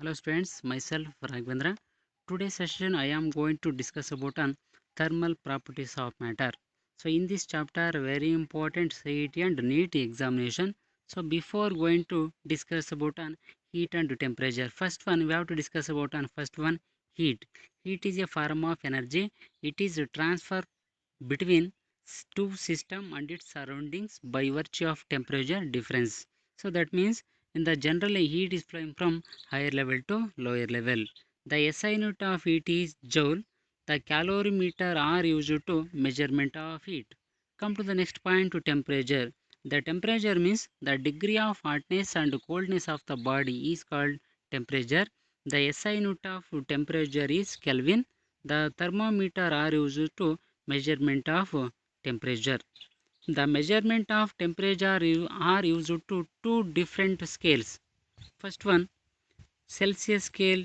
Hello students, myself Raghavendra. Today's session I am going to discuss about on thermal properties of matter. So in this chapter very important CET and NEET examination. So before going to discuss about on heat and temperature, first one we have to discuss about on first one heat. Heat is a form of energy. It is a transfer between two system and its surroundings by virtue of temperature difference. So that means in the general heat is flowing from higher level to lower level. The SI unit of heat is joule. The calorimeter are used to measurement of heat. Come to the next point to temperature. The temperature means the degree of hotness and coldness of the body is called temperature. The SI unit of temperature is Kelvin. The thermometer are used to measurement of temperature. The measurement of temperature are used to two different scales. First one Celsius scale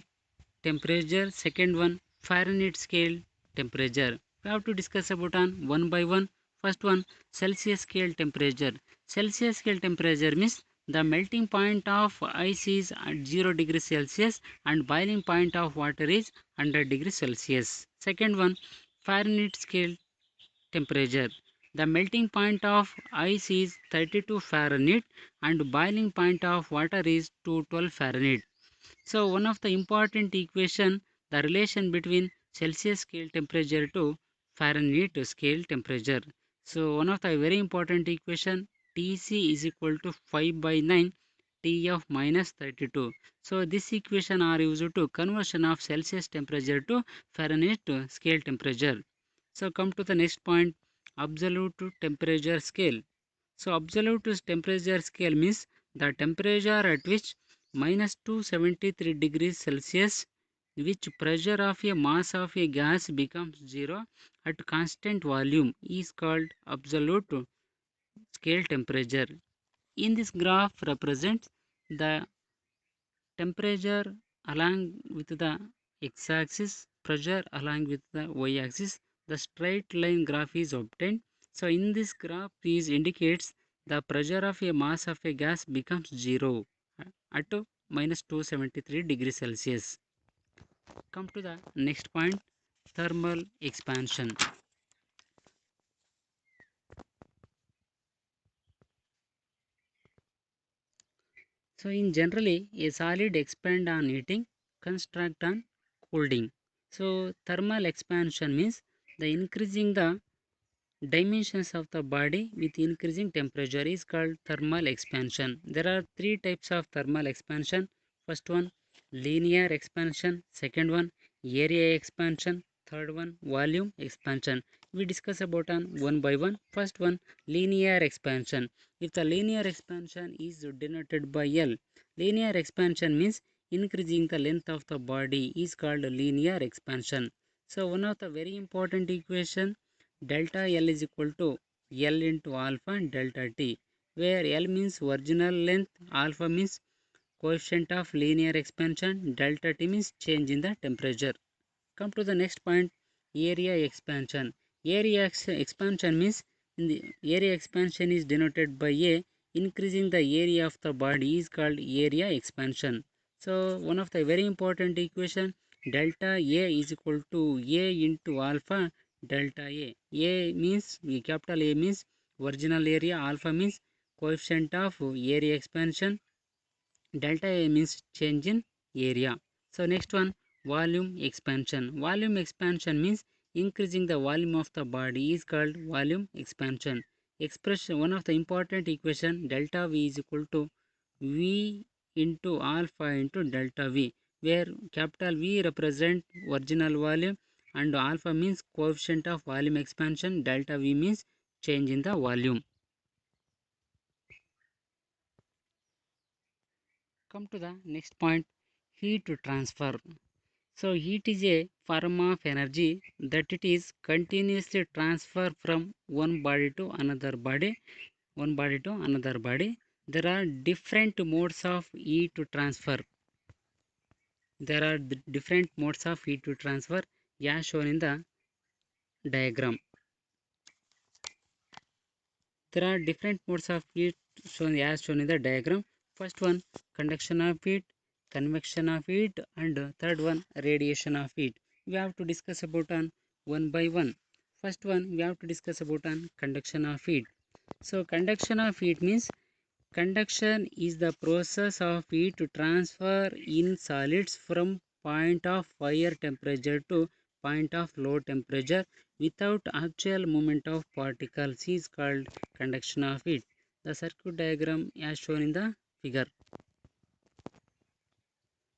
temperature, second one Fahrenheit scale temperature. We have to discuss about on one by one. First one Celsius scale temperature. Celsius scale temperature means the melting point of ice is at 0 degrees Celsius and boiling point of water is 100 degrees Celsius. Second one Fahrenheit scale temperature. The melting point of ice is 32 Fahrenheit and boiling point of water is 212 Fahrenheit. So one of the important equation, the relation between Celsius scale temperature to Fahrenheit scale temperature. So one of the very important equation, Tc is equal to 5 by 9 Tf minus 32. So this equation are used to conversion of Celsius temperature to Fahrenheit scale temperature. So come to the next point, absolute temperature scale. So absolute temperature scale means the temperature at which minus 273 degrees Celsius, which pressure of a mass of a gas becomes zero at constant volume, is called absolute scale temperature. In this graph represents the temperature along with the x-axis, pressure along with the y-axis. The straight line graph is obtained. So in this graph is indicates the pressure of a mass of a gas becomes zero at minus 273 degrees Celsius. Come to the next point, thermal expansion. So in generally a solid expand on heating, construct on cooling. So thermal expansion means the increasing the dimensions of the body with increasing temperature is called thermal expansion. There are three types of thermal expansion. First one linear expansion, second one area expansion, third one volume expansion. We discuss about on one by one. First one linear expansion. If the linear expansion is denoted by L, linear expansion means increasing the length of the body is called linear expansion. So one of the very important equation, delta L is equal to L into alpha delta T, where L means original length, alpha means coefficient of linear expansion, delta T means change in the temperature. Come to the next point, area expansion. Expansion means in the area expansion is denoted by A. Increasing the area of the body is called area expansion. So one of the very important equation, delta A is equal to A into alpha delta A. A means capital A means original area, alpha means coefficient of area expansion, delta A means change in area. So next one volume expansion. Volume expansion means increasing the volume of the body is called volume expansion. Expression, one of the important equation, delta V is equal to V into alpha into delta V, where capital V represent original volume and alpha means coefficient of volume expansion, delta V means change in the volume. Come to the next point, heat transfer. So heat is a form of energy that it is continuously transferred from one body to another body. There are different modes of heat to transfer. There are different modes of heat to transfer as shown in the diagram. There are different modes of heat shown as shown in the diagram. First one, conduction of heat. convection of heat, and third one radiation of heat. We have to discuss about on one by one. First one we have to discuss about on conduction of heat. So conduction of heat means conduction is the process of heat to transfer in solids from point of higher temperature to point of low temperature without actual movement of particles is called conduction of heat. The circuit diagram as shown in the figure.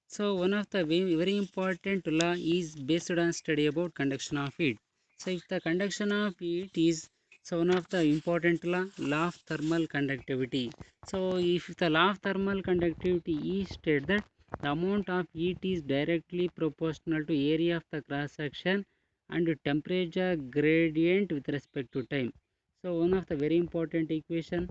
So one of the very important law is based on study about conduction of heat. So if the conduction of heat is, so one of the important law of thermal conductivity. So if the law of thermal conductivity is stated that the amount of heat is directly proportional to area of the cross section and temperature gradient with respect to time. So one of the very important equation,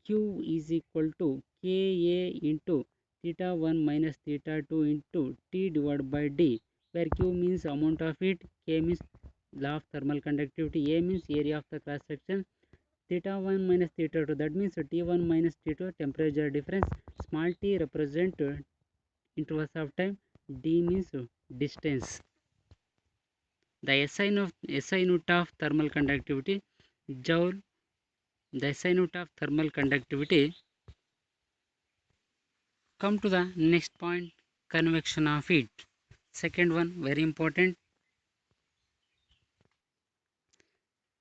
Q is equal to Ka into theta 1 minus theta 2 into T divided by D, where Q means amount of heat, K means law of thermal conductivity, A means area of the cross section, theta 1 minus theta 2, that means T1 minus T2 temperature difference, small t represent intervals of time, D means distance. The SI unit of thermal conductivity, Joule. The SI unit of thermal conductivity. Come to the next point, convection of heat. Second one, very important.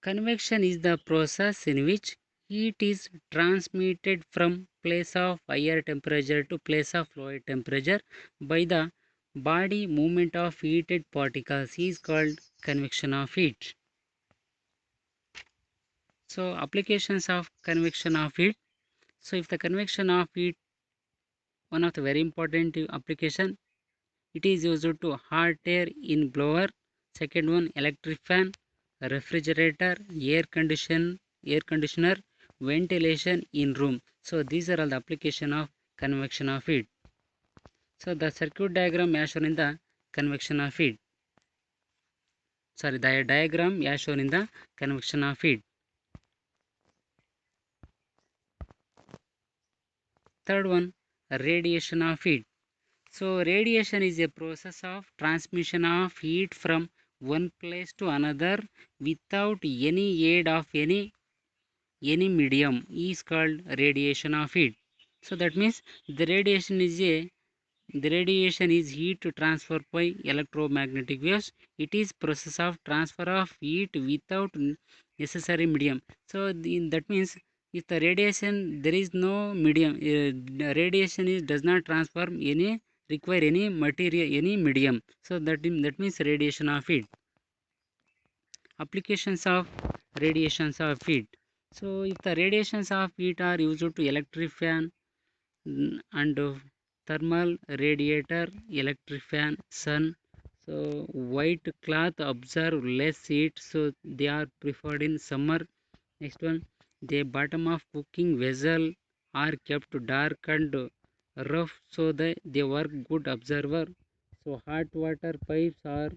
Convection is the process in which heat is transmitted from place of higher temperature to place of lower temperature by the body movement of heated particles is called convection of heat. So applications of convection of heat. So if the convection of heat, one of the very important application, it is used to hot air in blower. Second one, electric fan, refrigerator, air conditioner, ventilation in room. So these are all the application of convection of heat. So the circuit diagram as shown in the convection of heat. Sorry, the diagram as shown in the convection of heat. Third one, radiation of heat. So radiation is a process of transmission of heat from one place to another without any aid of any medium is called radiation of heat. So that means the radiation is heat transfer by electromagnetic waves. It is process of transfer of heat without necessary medium. So that means if the radiation there is no medium, radiation is does not transfer any require any material any medium. So that means radiation of heat. Applications of radiations of heat. So if the radiations of heat are used to electric fan, and thermal radiator, electric fan, sun. So white cloth absorb less heat, so they are preferred in summer. Next one, the bottom of cooking vessel are kept dark and rough, so that they work good observer. So hot water pipes are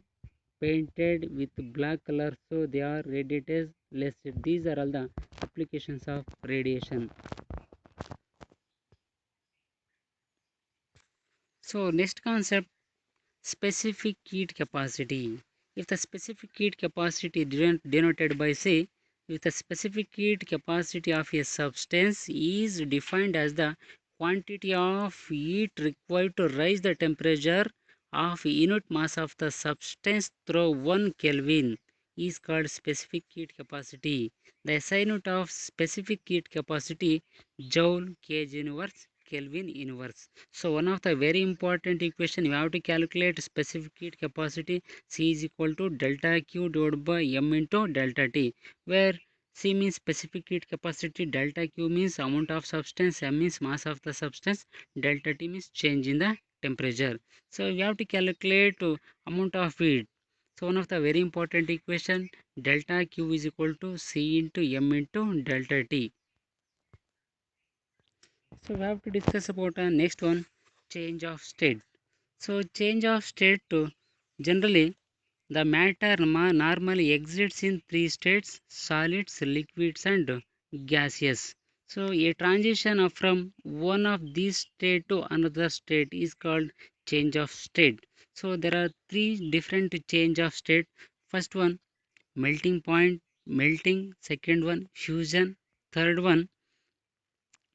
painted with black color, so they are radiated less. These are all the applications of radiation. So next concept, specific heat capacity. If the specific heat capacity denoted by say, if the specific heat capacity of a substance is defined as the quantity of heat required to raise the temperature of unit mass of the substance through 1 Kelvin is called specific heat capacity. The SI unit of specific heat capacity, Joule, kg inverse, Kelvin inverse. So one of the very important equation you have to calculate specific heat capacity, C is equal to delta Q divided by M into delta T, where C means specific heat capacity, delta Q means amount of substance, M means mass of the substance, delta T means change in the temperature. So we have to calculate amount of heat. So one of the very important equation, delta Q is equal to C into M into delta T. So we have to discuss about next one, change of state. So change of state generally the matter normally exists in three states, solids, liquids and gaseous. So a transition from one of these state to another state is called change of state. So there are three different change of state. First one, melting point, melting. Second one, fusion. Third one,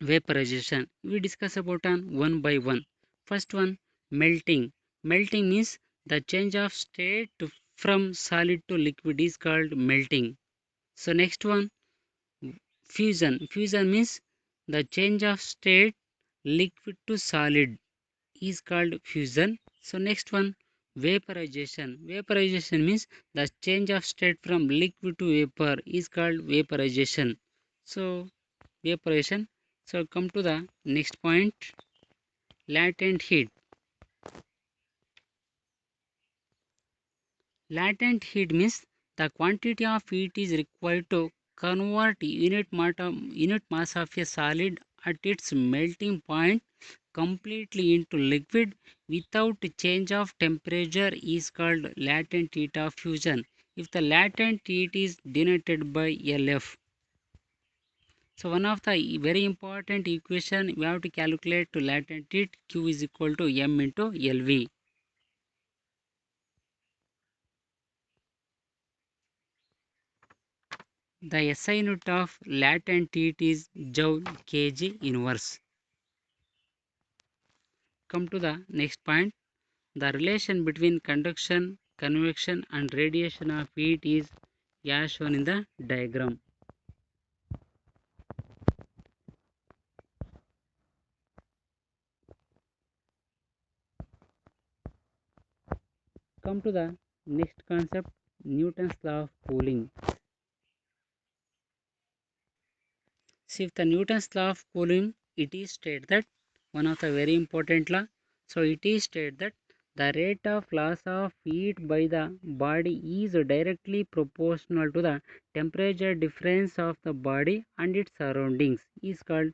vaporization. We discuss about on one by one. First one, melting. Melting means the change of state from solid to liquid is called melting. So next one, fusion. Fusion means the change of state liquid to solid is called fusion. So next one, vaporization. Vaporization means the change of state from liquid to vapor is called vaporization. So vaporization. So come to the next point, latent heat. Latent heat means the quantity of heat is required to convert unit mass of a solid at its melting point completely into liquid without change of temperature is called latent heat of fusion. If the latent heat is denoted by LF. So one of the very important equation we have to calculate to latent heat, Q is equal to M into LV. The SI unit of latent heat is Joule kg inverse. Come to the next point. The relation between conduction, convection and radiation of heat is as shown in the diagram. Come to the next concept, Newton's law of cooling. See, if the Newton's law of cooling, it is stated that one of the very important law. So it is stated that the rate of loss of heat by the body is directly proportional to the temperature difference of the body and its surroundings is called.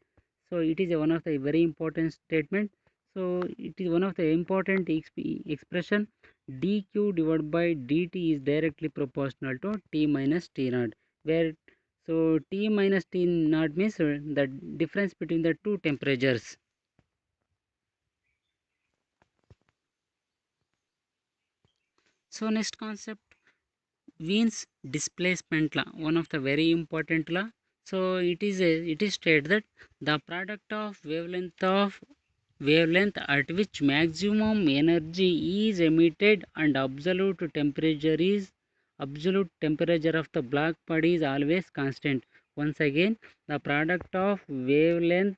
So it is one of the very important statement. So it is one of the important expression, dq divided by dt is directly proportional to t minus t naught, where so T minus T naught means the difference between the two temperatures. So next concept, Wien's displacement law, one of the very important law. So it is stated that the product of wavelength at which maximum energy is emitted and absolute temperature of the black body is always constant. Once again, the product of wavelength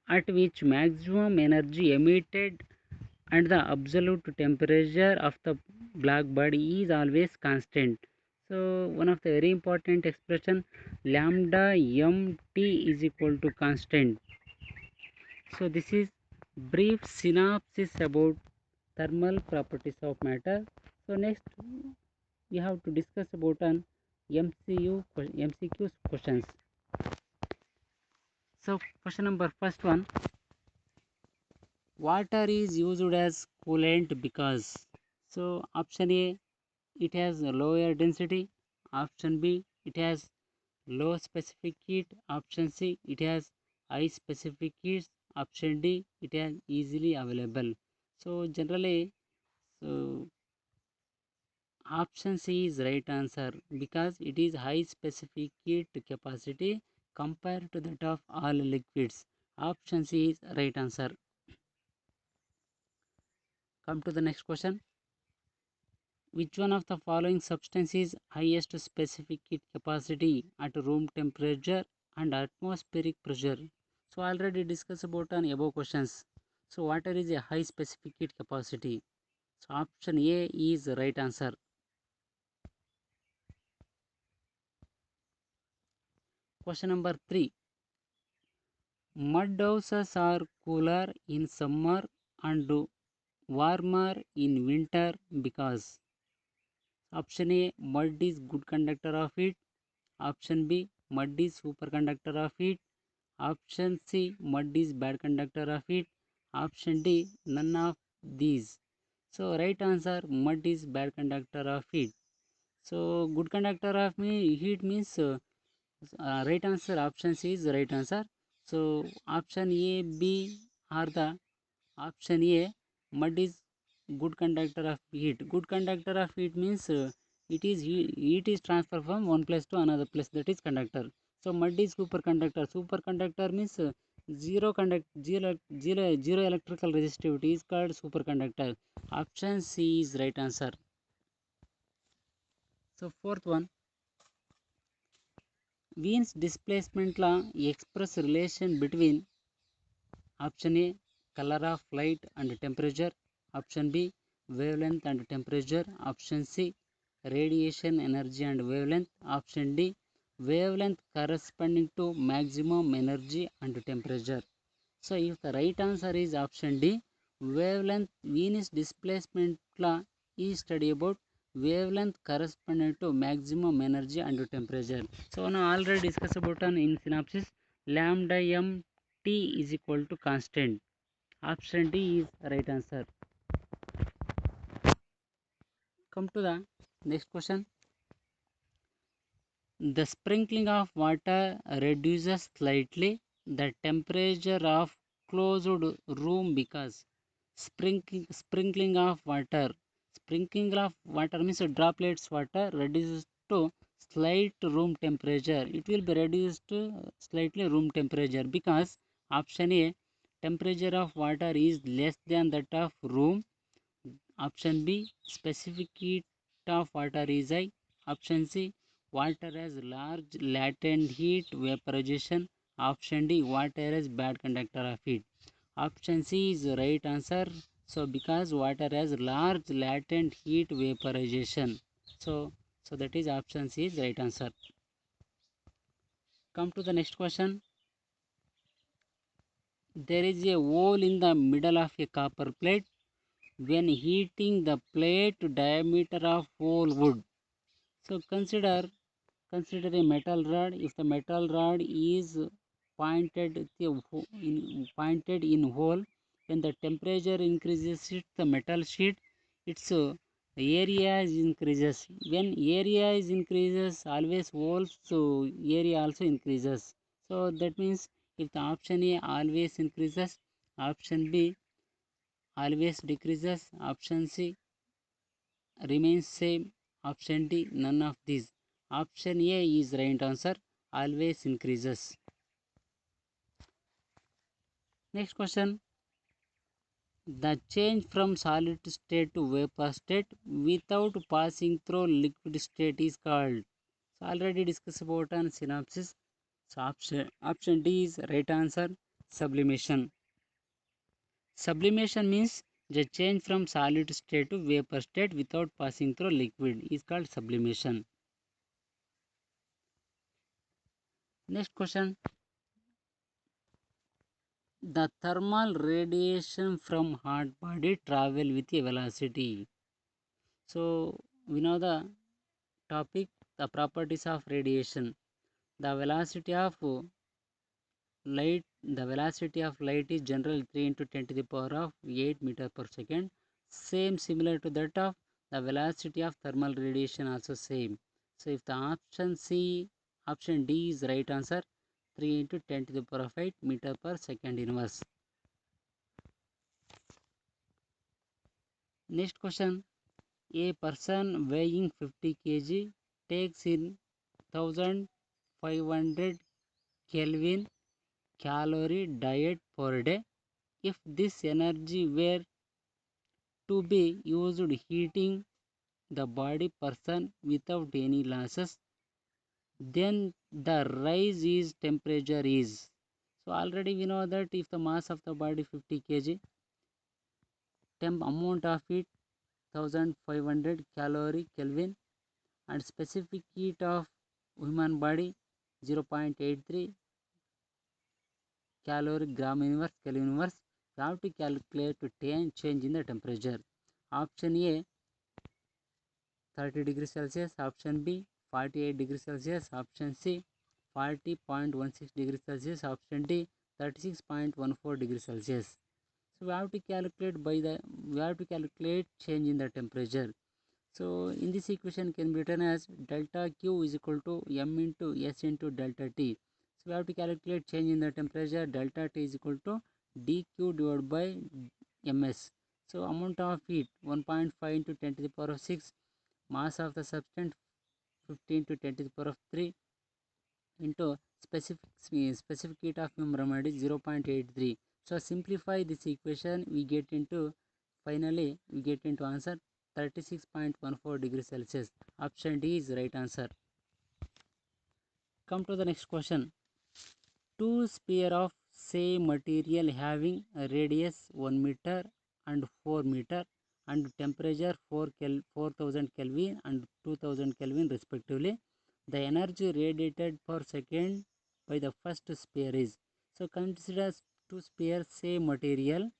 at which maximum energy emitted and the absolute temperature of the black body is always constant. So one of the very important expression, lambda mt is equal to constant. So this is brief synopsis about thermal properties of matter. So next we have to discuss about an MCQ questions. So question number first one, water is used as coolant because. So option A, it has a lower density. Option B, it has low specific heat. Option C, it has high specific heat. Option D, it is easily available. So generally, so option C is right answer because it is high specific heat capacity compared to that of all liquids. Option C is right answer. Come to the next question. Which one of the following substances highest specific heat capacity at room temperature and atmospheric pressure? So already discussed about on above questions. So water is a high specific heat capacity. So option A is the right answer. Question number 3. Mud houses are cooler in summer and warmer in winter because. Option A, mud is good conductor of heat. Option B, mud is superconductor of heat. Option C, mud is bad conductor of heat. Option D, none of these. So right answer, mud is bad conductor of heat. So good conductor of heat means right answer, option C is right answer. So option A, B are the option A. Mud is good conductor of heat. Good conductor of heat means heat is transferred from one place to another place, that is conductor. So mud is superconductor. Superconductor means zero electrical resistivity is called superconductor. Option C is right answer. So fourth one, Wien's displacement law express relation between option A, color of light and temperature, option B, wavelength and temperature, option C, radiation energy and wavelength, option D, wavelength corresponding to maximum energy and temperature. So if the right answer is option D, wavelength, Venus displacement law is study about wavelength corresponding to maximum energy and temperature. So now already discussed about in synopsis, lambda m T is equal to constant. Option D is right answer. Come to the next question. The sprinkling of water reduces slightly the temperature of closed room because sprinkling of water means droplets water reduces to slight room temperature. It will be reduced to slightly room temperature because option A, temperature of water is less than that of room. Option B, specific heat of water is high. Option C, water has large latent heat vaporization. Option D, water has bad conductor of heat. Option C is the right answer. So because water has large latent heat vaporization. So that is option C is right answer. Come to the next question. There is a hole in the middle of a copper plate. When heating the plate, diameter of hole would. So consider a metal rod. If the metal rod is pointed in hole, when the temperature increases it, the metal sheet, its area is increases. When area is increases, always holes so area also increases. So that means if the option A always increases, option B always decreases, option C remains same, option D none of these. Option A is right answer, always increases. Next question, the change from solid state to vapor state without passing through liquid state is called. So already discussed about an synopsis. So option D is right answer, sublimation. Sublimation means the change from solid state to vapor state without passing through liquid is called sublimation. Next question, the thermal radiation from hot body travel with a velocity. So we know the topic, the properties of radiation. The velocity of light is generally 3 into 10 to the power of 8 meter per second. Same similar to that of the velocity of thermal radiation also same. So if the option D is right answer, 3 into 10 to the power of 8 meter per second inverse. Next question, a person weighing 50 kg takes in 1500 Kelvin calorie diet per day. If this energy were to be used heating the body person without any losses, then the rise is temperature is. So already we know that if the mass of the body 50 kg, amount of heat 1500 calorie Kelvin, and specific heat of human body 0.83 calorie gram inverse Kelvin inverse. You have to calculate to change in the temperature. Option A 30 degrees Celsius, option B 48 degrees Celsius, option C 40.16 degrees Celsius, option D 36.14 degrees Celsius. So we have to calculate change in the temperature. So in this equation can be written as delta Q is equal to M into S into delta T. So we have to calculate change in the temperature. Delta T is equal to dq divided by ms. So amount of heat 1.5 into 10 to the power of 6, mass of the substance 15 to 10 to the power of 3 into specific heat of membrane is 0.83. So simplify this equation, we get into answer 36.14 degrees Celsius. Option D is right answer. Come to the next question. Two spheres of same material having a radius 1 meter and 4 meter and temperature 4000 Kelvin and 2000 Kelvin respectively. The energy radiated per second by the first sphere is. So consider two spheres same material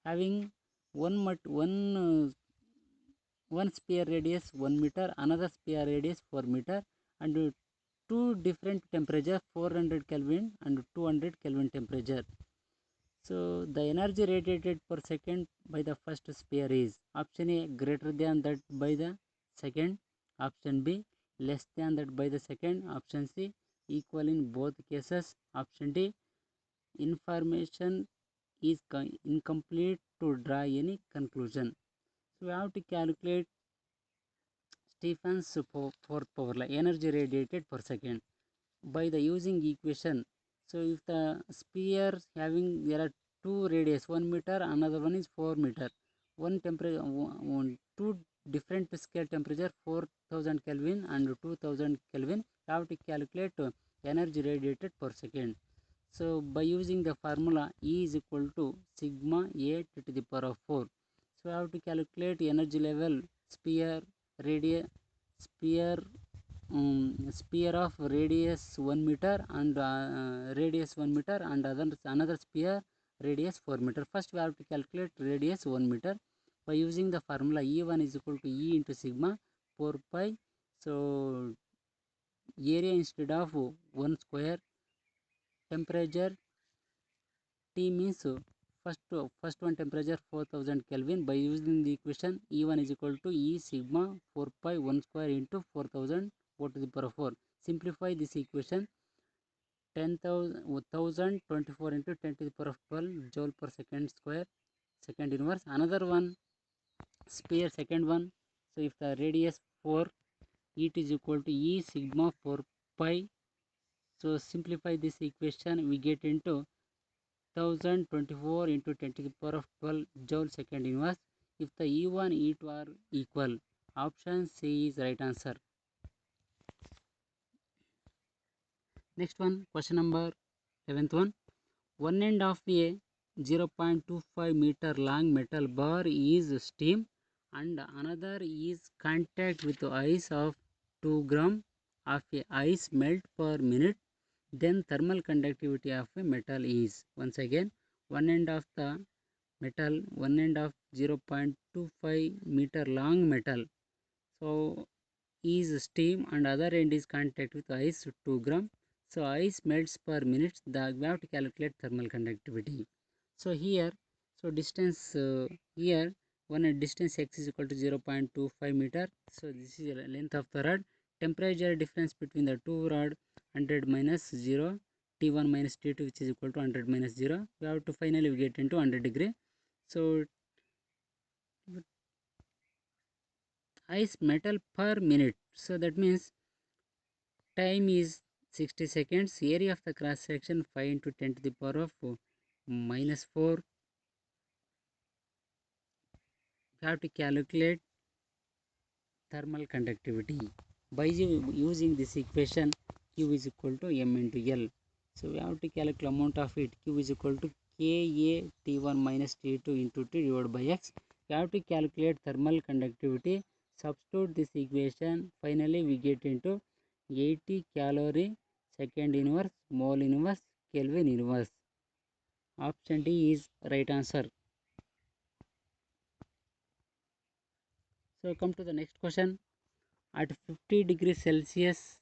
having one sphere radius 1 meter, another sphere radius 4 meter, and two different temperature 400 Kelvin and 200 Kelvin temperature. So the energy radiated per second by the first sphere is option A greater than that by the second, option B less than that by the second, option C equal in both cases, option D information is incomplete to draw any conclusion. So we have to calculate Stephen's fourth power law energy radiated per second by the using equation. So if the sphere having there are two radius 1 meter, another one is 4 meter, one temperature two different scale temperature 4000 Kelvin and 2000 Kelvin, you have to calculate energy radiated per second. So by using the formula E is equal to sigma A to the power of 4. So I have to calculate energy level sphere radius sphere of radius 1 meter and radius 1 meter and another sphere radius 4 meter. First we have to calculate radius 1 meter by using the formula E1 is equal to E into sigma 4 pi. So area instead of 1 square, temperature T means first one temperature 4000 Kelvin. By using the equation E1 is equal to E sigma 4 pi 1 square into 4000 4 to the power 4. Simplify this equation 10,024 into 10 to the power of 12 joule per second square second inverse. Another one sphere second one. So if the radius 4, it is equal to E sigma 4 pi. So simplify this equation, we get into 1024 into 10 to the power of 12 joule second inverse. If the E1 E2 are equal, option C is right answer. Next one, question number 11th one. One end of a 0.25 meter long metal bar is steam and another is contact with ice of 2 gram of a ice melt per minute. Then thermal conductivity of a metal is. Once again, one end of the metal, one end of 0.25 meter long metal, so is steam and other end is contact with ice 2 gram. So ice melts per minute, we have to calculate thermal conductivity. So here, so distance here one distance x is equal to 0.25 meter. So this is the length of the rod. Temperature difference between the two rod 100 minus 0, T1 minus T2 which is equal to 100 minus 0. We have to finally get into 100 degree. So ice metal per minute. So that means time is 60 seconds. Area of the cross section 5 into 10 to the power of minus 4. We have to calculate thermal conductivity by using this equation. Q is equal to M into L. So we have to calculate amount of heat. Q is equal to Ka T1 minus T2 into T divided by X. We have to calculate thermal conductivity. Substitute this equation. Finally we get into 80 calorie second inverse mole inverse Kelvin inverse. Option D is right answer. So come to the next question. At 50 degrees Celsius,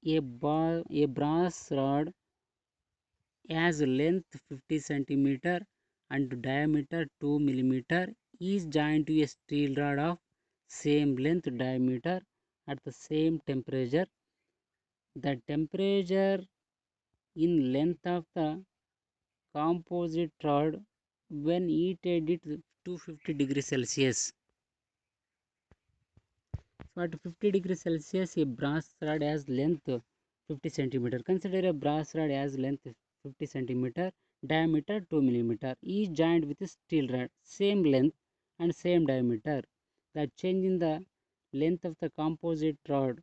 a brass rod has length 50 centimeter and diameter 2 millimeter is joined to a steel rod of same length diameter at the same temperature. the temperature in length of the composite rod when heated at 250 degrees Celsius. So at 50 degrees Celsius, a brass rod has length 50 centimeter. Consider a brass rod has length 50 centimeter, diameter 2 millimeter. Each joined with a steel rod, same length and same diameter. The change in the length of the composite rod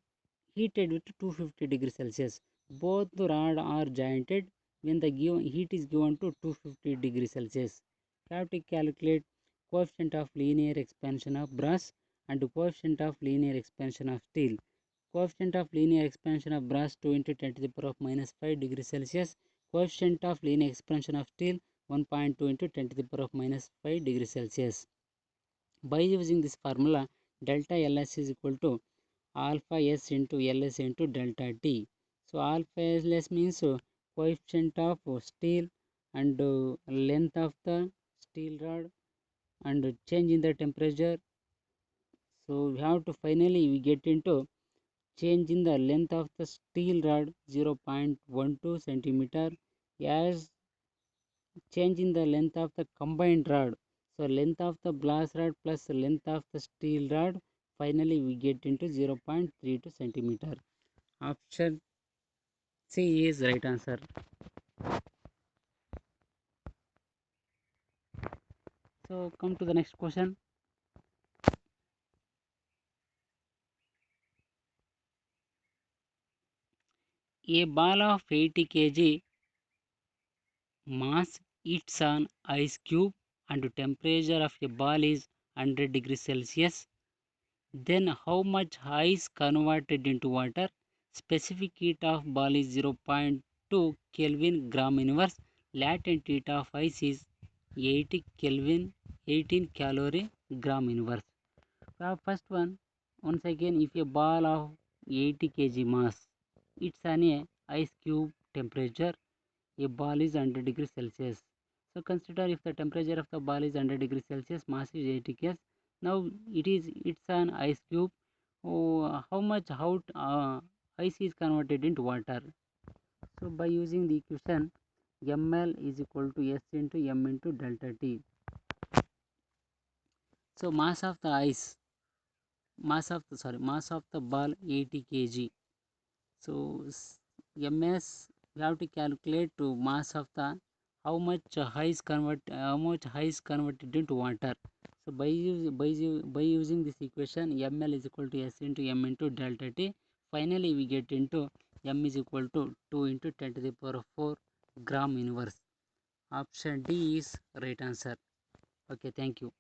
heated with 250 degrees Celsius. Both the rod are jointed when the given heat is given to 250 degrees Celsius. We have to calculate coefficient of linear expansion of brass and coefficient of linear expansion of steel. Coefficient of linear expansion of brass 2 into 10 to the power of minus 5 degrees Celsius. Coefficient of linear expansion of steel 1.2 into 10 to the power of minus 5 degrees Celsius. By using this formula, delta Ls is equal to alpha S into Ls into delta T. So alpha Ls means coefficient of steel and length of the steel rod and change in the temperature. So we have to finally we get into change in the length of the steel rod 0.12 centimeter as change in the length of the combined rod. So length of the brass rod plus length of the steel rod, finally we get into 0.32 centimeter. Option C is right answer. So come to the next question. A ball of 80 kg mass hits an ice cube and temperature of a ball is 100 degrees Celsius. Then how much ice converted into water? Specific heat of ball is 0.2 Kelvin gram inverse. Latent heat of ice is 80 Kelvin 18 calorie gram inverse. First one, once again, if a ball of 80 kg mass, it's an ice cube temperature, a ball is 100 degrees Celsius. So consider if the temperature of the ball is 100 degrees Celsius, mass is 80 kg. Now it's an ice cube. Oh, how much ice is converted into water? So by using the equation ml is equal to s into m into delta t. So mass of the ball 80 kg. So ms we have to calculate to mass of the how much ice converted into water. So by using this equation ml is equal to s into m into delta t. Finally we get into m is equal to 2 into 10 to the power of 4 gram inverse. Option D is right answer. Okay, thank you.